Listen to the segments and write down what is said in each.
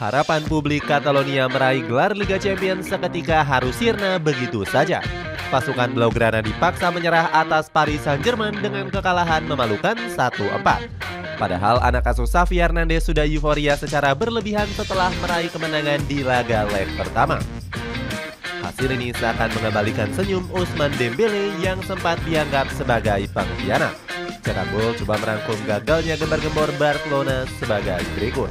Harapan publik Catalonia meraih gelar Liga Champions seketika harus sirna begitu saja. Pasukan Blaugrana dipaksa menyerah atas Paris Saint-Germain dengan kekalahan memalukan 1-4. Padahal anak asuh Xavi Hernandez sudah euforia secara berlebihan setelah meraih kemenangan di laga leg pertama. Hasil ini seakan mengembalikan senyum Ousmane Dembele yang sempat dianggap sebagai pengkhianat. Cetak gol coba merangkum gagalnya gembar-gembor Barcelona sebagai berikut.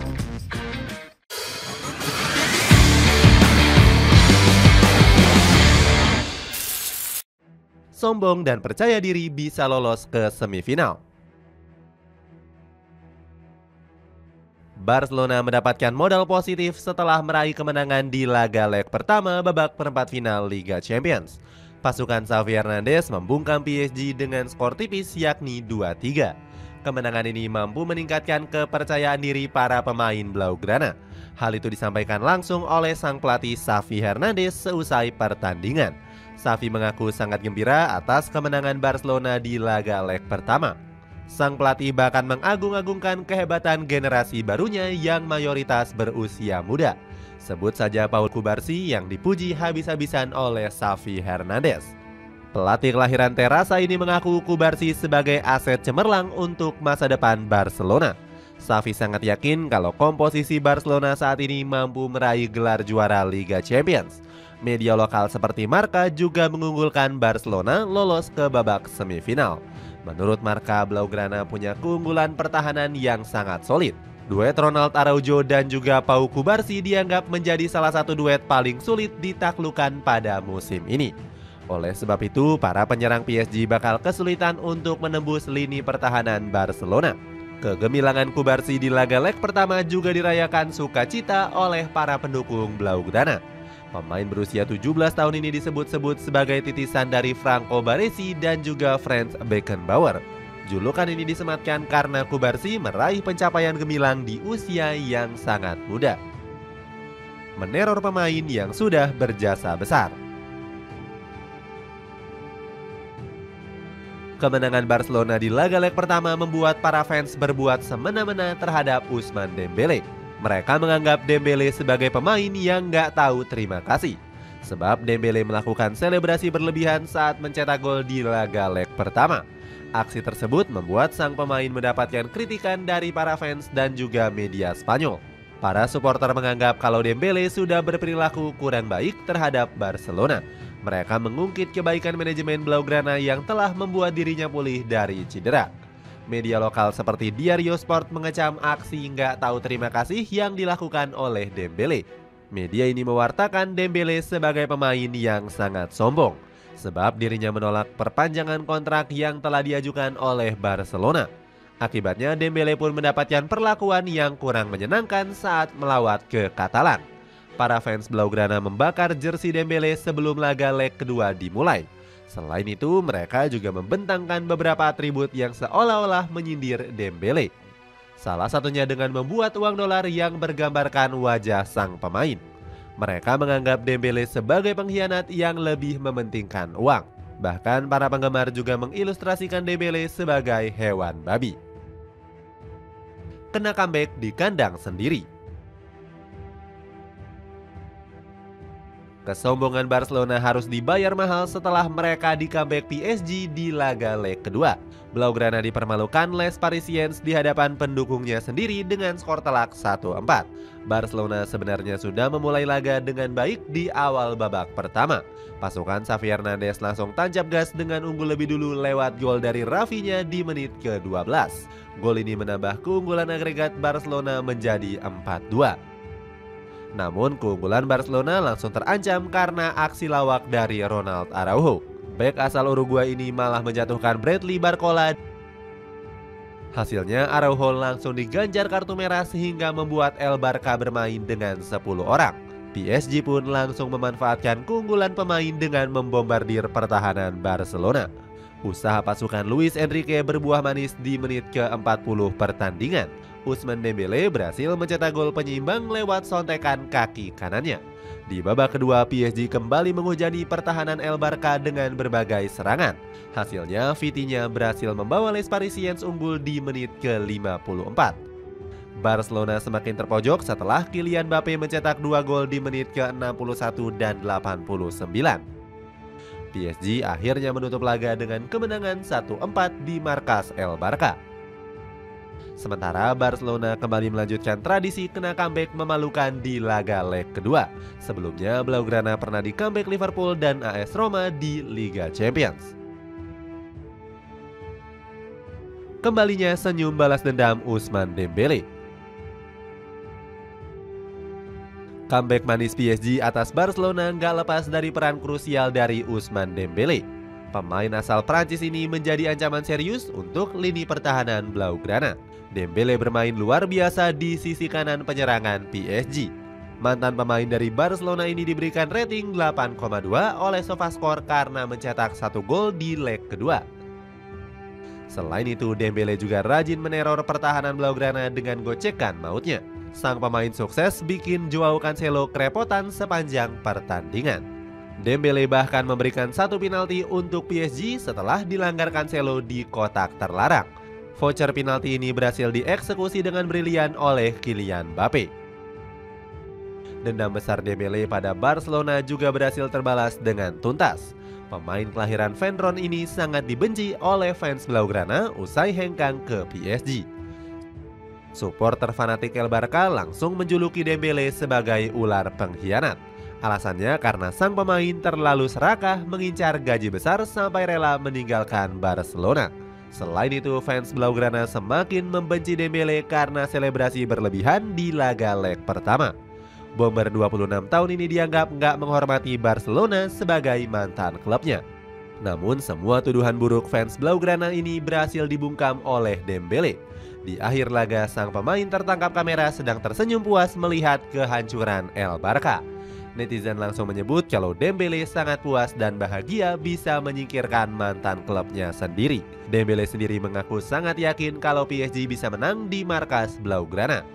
Sombong dan percaya diri bisa lolos ke semifinal. Barcelona mendapatkan modal positif setelah meraih kemenangan di laga leg pertama babak perempat final Liga Champions. Pasukan Xavi Hernandez membungkam PSG dengan skor tipis yakni 2-3. Kemenangan ini mampu meningkatkan kepercayaan diri para pemain Blaugrana. Hal itu disampaikan langsung oleh sang pelatih Xavi Hernandez seusai pertandingan. Xavi mengaku sangat gembira atas kemenangan Barcelona di laga leg pertama. Sang pelatih bahkan mengagung-agungkan kehebatan generasi barunya yang mayoritas berusia muda. Sebut saja Paul Cubarsí yang dipuji habis-habisan oleh Xavi Hernandez. Pelatih kelahiran Terrassa ini mengaku Cubarsí sebagai aset cemerlang untuk masa depan Barcelona. Xavi sangat yakin kalau komposisi Barcelona saat ini mampu meraih gelar juara Liga Champions. Media lokal seperti Marca juga mengunggulkan Barcelona lolos ke babak semifinal. Menurut Marca, Blaugrana punya keunggulan pertahanan yang sangat solid. Duet Ronald Araujo dan juga Pau Cubarsí dianggap menjadi salah satu duet paling sulit ditaklukkan pada musim ini. Oleh sebab itu, para penyerang PSG bakal kesulitan untuk menembus lini pertahanan Barcelona. Kegemilangan Cubarsí di laga leg pertama juga dirayakan sukacita oleh para pendukung Blaugrana. Pemain berusia 17 tahun ini disebut-sebut sebagai titisan dari Franco Baresi dan juga Franz Beckenbauer. Julukan ini disematkan karena Cubarsí meraih pencapaian gemilang di usia yang sangat muda. Meneror pemain yang sudah berjasa besar. Kemenangan Barcelona di laga leg pertama membuat para fans berbuat semena-mena terhadap Ousmane Dembele. Mereka menganggap Dembele sebagai pemain yang nggak tahu terima kasih. Sebab Dembele melakukan selebrasi berlebihan saat mencetak gol di laga leg pertama. Aksi tersebut membuat sang pemain mendapatkan kritikan dari para fans dan juga media Spanyol. Para supporter menganggap kalau Dembele sudah berperilaku kurang baik terhadap Barcelona. Mereka mengungkit kebaikan manajemen Blaugrana yang telah membuat dirinya pulih dari cedera. Media lokal seperti Diario Sport mengecam aksi nggak tahu terima kasih yang dilakukan oleh Dembele. Media ini mewartakan Dembele sebagai pemain yang sangat sombong, sebab dirinya menolak perpanjangan kontrak yang telah diajukan oleh Barcelona. Akibatnya Dembele pun mendapatkan perlakuan yang kurang menyenangkan saat melawat ke Katalan. Para fans Blaugrana membakar jersey Dembele sebelum laga leg kedua dimulai. Selain itu, mereka juga membentangkan beberapa atribut yang seolah-olah menyindir Dembele. Salah satunya dengan membuat uang dolar yang bergambarkan wajah sang pemain. Mereka menganggap Dembele sebagai pengkhianat yang lebih mementingkan uang. Bahkan para penggemar juga mengilustrasikan Dembele sebagai hewan babi. Kena comeback di kandang sendiri. Kesombongan Barcelona harus dibayar mahal setelah mereka di comeback PSG di laga leg kedua. Blaugrana dipermalukan Les Parisiens di hadapan pendukungnya sendiri dengan skor telak 1-4. Barcelona sebenarnya sudah memulai laga dengan baik di awal babak pertama. Pasukan Xavi Hernandez langsung tancap gas dengan unggul lebih dulu lewat gol dari Rafinha di menit ke-12. Gol ini menambah keunggulan agregat Barcelona menjadi 4-2. Namun keunggulan Barcelona langsung terancam karena aksi lawak dari Ronald Araujo. Bek asal Uruguay ini malah menjatuhkan Bradley Barcola. Hasilnya Araujo langsung diganjar kartu merah sehingga membuat El Barca bermain dengan 10 orang. PSG pun langsung memanfaatkan keunggulan pemain dengan membombardir pertahanan Barcelona. Usaha pasukan Luis Enrique berbuah manis di menit ke-40 pertandingan. Ousmane Dembele berhasil mencetak gol penyeimbang lewat sontekan kaki kanannya. Di babak kedua, PSG kembali menghujani pertahanan El Barca dengan berbagai serangan. Hasilnya, Vitinha berhasil membawa Les Parisiens unggul di menit ke-54. Barcelona semakin terpojok setelah Kylian Mbappe mencetak 2 gol di menit ke-61 dan 89. PSG akhirnya menutup laga dengan kemenangan 1-4 di markas El Barca. Sementara Barcelona kembali melanjutkan tradisi kena comeback memalukan di laga leg kedua. Sebelumnya Blaugrana pernah di comeback Liverpool dan AS Roma di Liga Champions. Kembalinya senyum balas dendam Ousmane Dembélé. Comeback manis PSG atas Barcelona nggak lepas dari peran krusial dari Ousmane Dembélé. Pemain asal Prancis ini menjadi ancaman serius untuk lini pertahanan Blaugrana. Dembélé bermain luar biasa di sisi kanan penyerangan PSG. Mantan pemain dari Barcelona ini diberikan rating 8,2 oleh SofaScore karena mencetak 1 gol di leg kedua. Selain itu, Dembélé juga rajin meneror pertahanan Blaugrana dengan gocekan mautnya. Sang pemain sukses bikin Joao Cancelo kerepotan sepanjang pertandingan. Dembélé bahkan memberikan 1 penalti untuk PSG setelah dilanggar Cancelo di kotak terlarang. Voucher penalti ini berhasil dieksekusi dengan brilian oleh Kylian Mbappe. Dendam besar Dembélé pada Barcelona juga berhasil terbalas dengan tuntas. Pemain kelahiran Vendron ini sangat dibenci oleh fans Blaugrana usai hengkang ke PSG. Supporter fanatik El Barca langsung menjuluki Dembélé sebagai ular pengkhianat. Alasannya karena sang pemain terlalu serakah mengincar gaji besar sampai rela meninggalkan Barcelona. Selain itu, fans Blaugrana semakin membenci Dembélé karena selebrasi berlebihan di laga leg pertama. Bomber 26 tahun ini dianggap nggak menghormati Barcelona sebagai mantan klubnya. Namun semua tuduhan buruk fans Blaugrana ini berhasil dibungkam oleh Dembélé. Di akhir laga, sang pemain tertangkap kamera sedang tersenyum puas melihat kehancuran El Barca. Netizen langsung menyebut kalau Dembélé sangat puas dan bahagia bisa menyingkirkan mantan klubnya sendiri. Dembélé sendiri mengaku sangat yakin kalau PSG bisa menang di markas Blaugrana.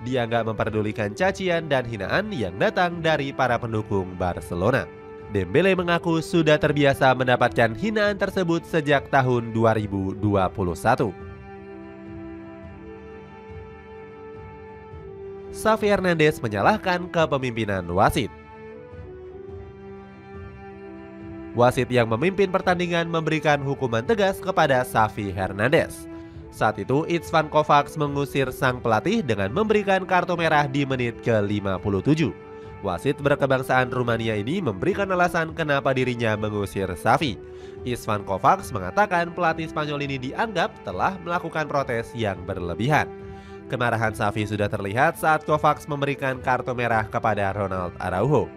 Dia nggak memperdulikan cacian dan hinaan yang datang dari para pendukung Barcelona. Dembélé mengaku sudah terbiasa mendapatkan hinaan tersebut sejak tahun 2021. Xavi Hernandez menyalahkan kepemimpinan wasit. Wasit yang memimpin pertandingan memberikan hukuman tegas kepada Xavi Hernandez. Saat itu, Istvan Kovacs mengusir sang pelatih dengan memberikan kartu merah di menit ke-57. Wasit berkebangsaan Rumania ini memberikan alasan kenapa dirinya mengusir Xavi. Istvan Kovacs mengatakan pelatih Spanyol ini dianggap telah melakukan protes yang berlebihan. Kemarahan Xavi sudah terlihat saat Kovacs memberikan kartu merah kepada Ronald Araujo.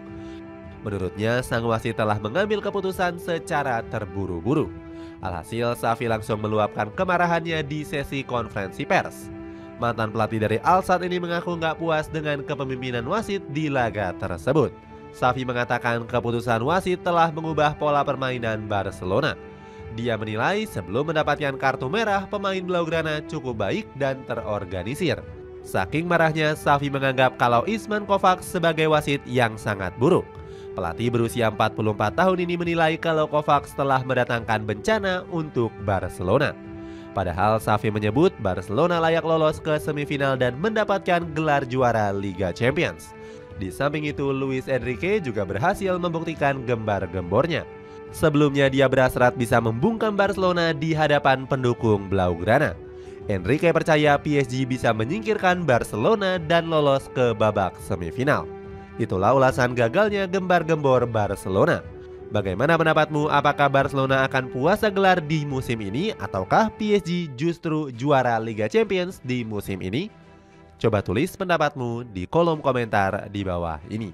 Menurutnya, sang wasit telah mengambil keputusan secara terburu-buru. Alhasil, Xavi langsung meluapkan kemarahannya di sesi konferensi pers. Mantan pelatih dari Al-Sadd ini mengaku nggak puas dengan kepemimpinan wasit di laga tersebut. Xavi mengatakan keputusan wasit telah mengubah pola permainan Barcelona. Dia menilai sebelum mendapatkan kartu merah, pemain Blaugrana cukup baik dan terorganisir. Saking marahnya, Xavi menganggap kalau Istvan Kovacs sebagai wasit yang sangat buruk. Pelatih berusia 44 tahun ini menilai kalau Kovacs telah mendatangkan bencana untuk Barcelona. Padahal Xavi menyebut Barcelona layak lolos ke semifinal dan mendapatkan gelar juara Liga Champions. Di samping itu, Luis Enrique juga berhasil membuktikan gembar-gembornya. Sebelumnya dia berhasrat bisa membungkam Barcelona di hadapan pendukung Blaugrana. Enrique percaya PSG bisa menyingkirkan Barcelona dan lolos ke babak semifinal. Itulah ulasan gagalnya gembar-gembor Barcelona. Bagaimana pendapatmu? Apakah Barcelona akan puasa gelar di musim ini ataukah PSG justru juara Liga Champions di musim ini? Coba tulis pendapatmu di kolom komentar di bawah ini.